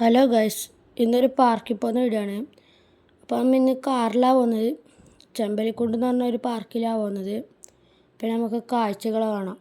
Hello guys, ഇന്നൊരു പാർക്കിൽ പോകുന്ന വീഡിയോ ആണ്. അപ്പം ഇന്ന് കാറിലാണ് പോകുന്നത്. ചെമ്പലിക്കുണ്ട് എന്ന് പറഞ്ഞ ഒരു പാർക്കിലാണ് പോകുന്നത്. പിന്നെ നമുക്ക് കാഴ്ചകൾ കാണാം.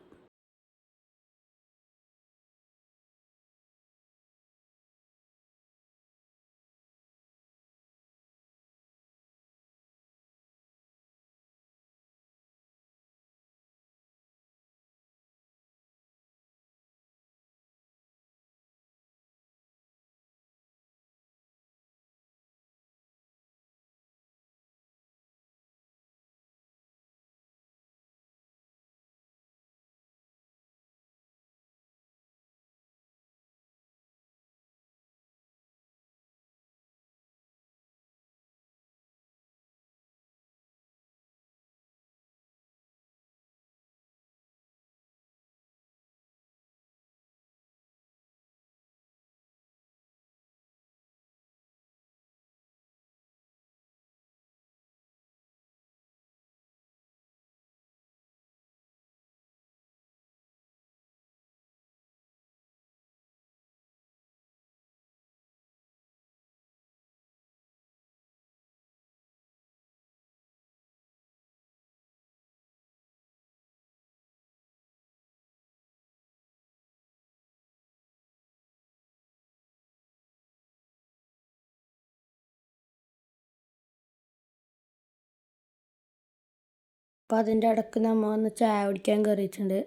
അപ്പം അതിൻ്റെ ഇടയ്ക്ക് നമ്മൾ ഒന്ന് ചായ കുടിക്കാൻ കയറിയിട്ടുണ്ട്.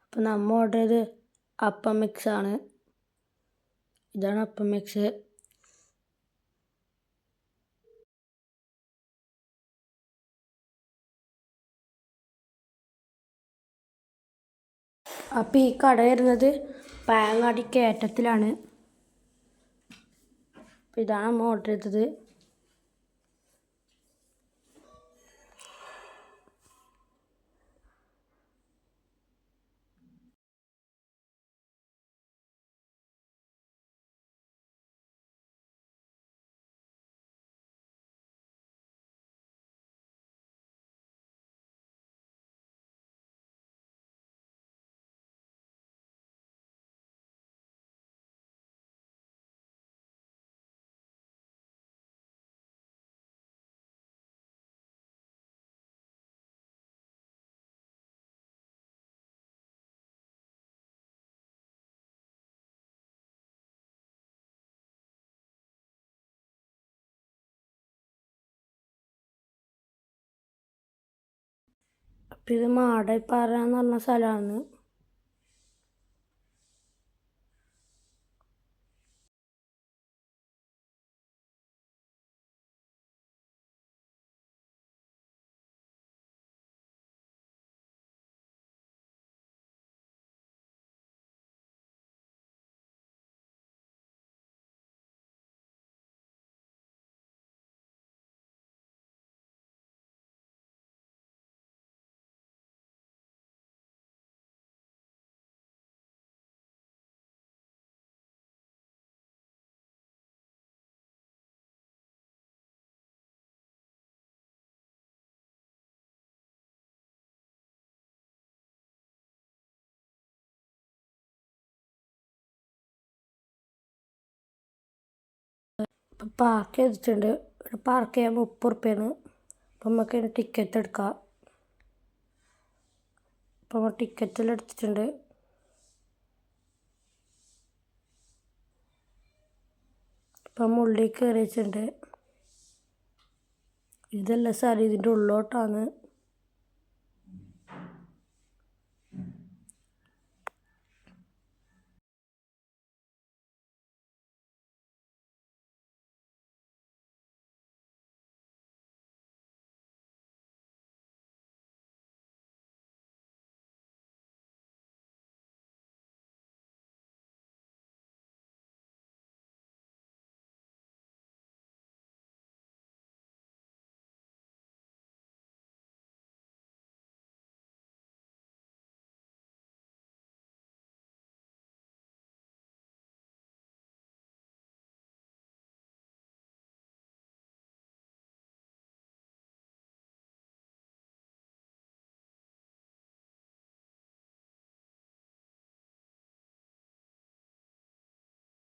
അപ്പം നമ്മൾ ഓർഡർ ചെയ്ത് അപ്പം മിക്സ് ആണ്. ഇതാണ് അപ്പം മിക്സ്. അപ്പം ഈ കട വരുന്നത് പഴങ്ങാടി കയറ്റത്തിലാണ്. അപ്പം ഇതാണ് നമ്മൾ ഓർഡർ ചെയ്തത്. അപ്പം ഇത് മാടായിപ്പാറ എന്ന് പറഞ്ഞ സ്ഥലമാണ്. ഇപ്പം പാർക്ക് ചെയ്തിട്ടുണ്ട്. ഇവിടെ പാർക്ക് ചെയ്യാൻ 30 റുപ്യാണ്. അപ്പം നമുക്ക് ടിക്കറ്റ് എടുക്കാം. അപ്പം നമ്മൾ ടിക്കറ്റെല്ലാം എടുത്തിട്ടുണ്ട്. ഇപ്പം ഉള്ളിൽ കയറി വെച്ചിട്ടുണ്ട്. ഇതല്ല സ്ഥലം, ഇതിൻ്റെ ഉള്ളോട്ടാണ്.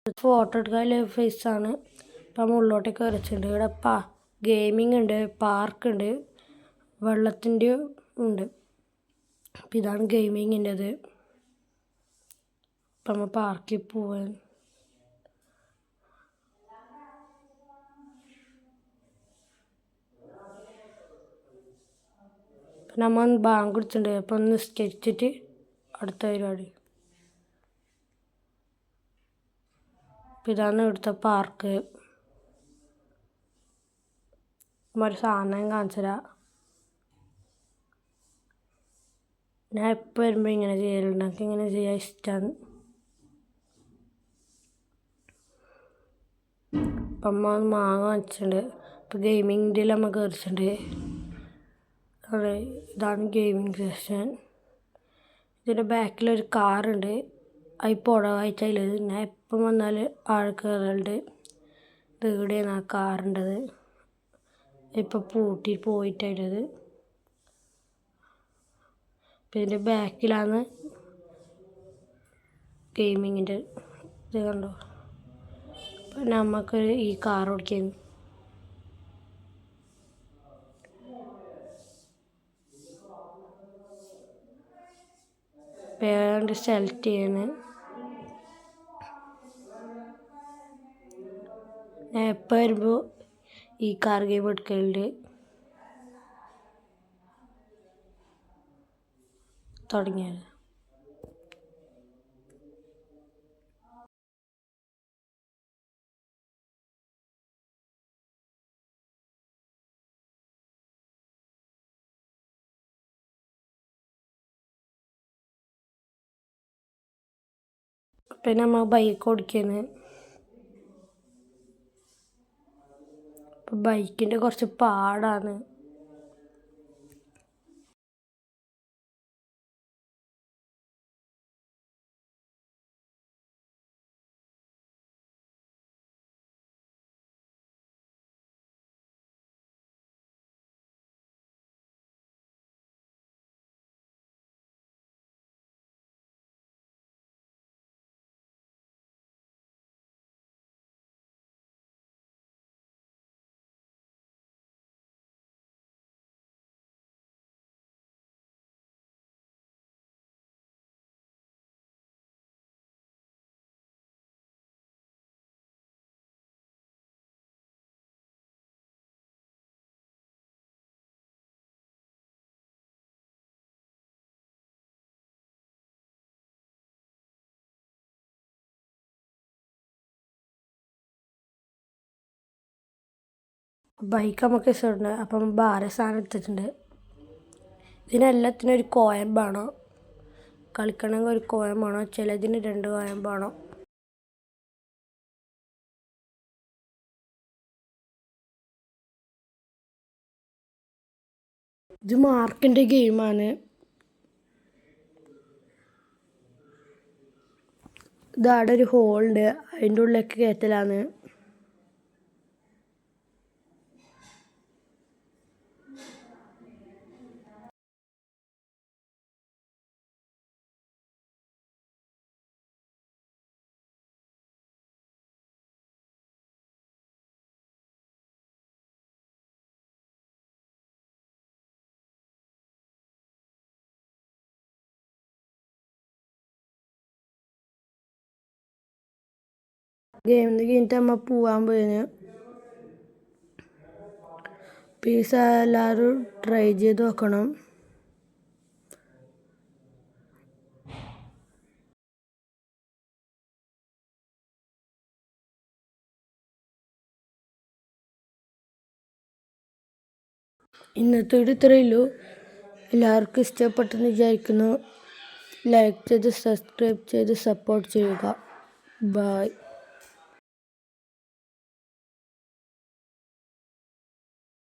ഫോട്ടോ എടുക്കാൻ ഫേസാണ്. ഇപ്പം ഉള്ളോട്ടേക്ക് വരച്ചിട്ടുണ്ട്. ഇവിടെ ഗെയിമിംഗ് ഉണ്ട്, പാർക്കുണ്ട്, വെള്ളത്തിൻ്റെ ഉണ്ട്. അപ്പം ഇതാണ് ഗെയിമിങ്ങിൻ്റെത്. അപ്പം നമ്മൾ പാർക്കിൽ പോവാൻ. അപ്പം നമ്മൾ ബാങ്ക് കൊടുത്തിട്ടുണ്ട്. അപ്പം ഒന്ന് സ്കെച്ചിട്ട് അടുത്ത പരിപാടി. അപ്പം ഇതാണ് ഇവിടുത്തെ പാർക്ക്. ഒരു സാധനം കാണിച്ചു തരാം. ഞാൻ എപ്പോൾ വരുമ്പോൾ ഇങ്ങനെ ചെയ്യലുണ്ട്. എനിക്ക് ഇങ്ങനെ ചെയ്യാൻ ഇഷ്ടമാണ്. അപ്പം അമ്മ മാങ്ങ വാങ്ങിച്ചിട്ടുണ്ട്. ഇപ്പം ഗെയിമിങ്ങിൻ്റെ നമ്മൾ കയറിച്ചിട്ടുണ്ട്. ഇതാണ് ഗെയിമിങ് സെക്ഷൻ. ഇതിൻ്റെ ബാക്കിലൊരു കാറുണ്ട്. അത് പുഴവായിച്ചതിലത് ഞാൻ എപ്പം വന്നാൽ ആൾ കയറലുണ്ട്. ഇത് ഇവിടെയാണ് ആ കാറുണ്ടത്. ഇപ്പം പൂട്ടി പോയിട്ടത്. അപ്പം ഇതിൻ്റെ ബാക്കിലാണ് ഗെയിമിങ്ങിൻ്റെ ഇത് കണ്ടോ. അപ്പം നമുക്ക് ഈ കാർ ഓടിക്കാൻ പേര് സെലക്ട് ചെയ്യാണ്. ഞാൻ എപ്പോൾ വരുമ്പോൾ ഈ കാർ ഗെയിം എടുക്കലുണ്ട്. തുടങ്ങിയത് പിന്നെ നമ്മൾ ബൈക്ക് ഓടിക്കാണ്. അപ്പം ബൈക്കിൻ്റെ കുറച്ച് പാടാണ്. ബൈക്ക് നമുക്ക് ഇഷ്ടമുണ്ട്. അപ്പം ഭാര സാധനം എടുത്തിട്ടുണ്ട്. ഇതിനെല്ലാത്തിനും ഒരു കോയം വേണം. കളിക്കണമെങ്കിൽ ഒരു കോയം വേണം. ചിലതിന് 2 കോയം വേണം. ഇത് മാർക്കിൻ്റെ ഗെയിമാണ്. ഇതാടെ ഒരു ഹോളുണ്ട്. അതിൻ്റെ ഉള്ളിലേക്ക് കയറ്റലാണ്. ഗെയിമിൽ കഴിഞ്ഞിട്ട് നമ്മൾ പോകാൻ പോയിന്. പിസ്സ എല്ലാവരും ട്രൈ ചെയ്ത് നോക്കണം. ഇന്നത്തെ വീഡിയോ ഇത്രയേ ഉള്ളൂ. എല്ലാവർക്കും ഇഷ്ടപ്പെട്ടെന്ന് വിചാരിക്കുന്നു. ലൈക്ക് ചെയ്ത് സബ്സ്ക്രൈബ് ചെയ്ത് സപ്പോർട്ട് ചെയ്യുക. ബൈ.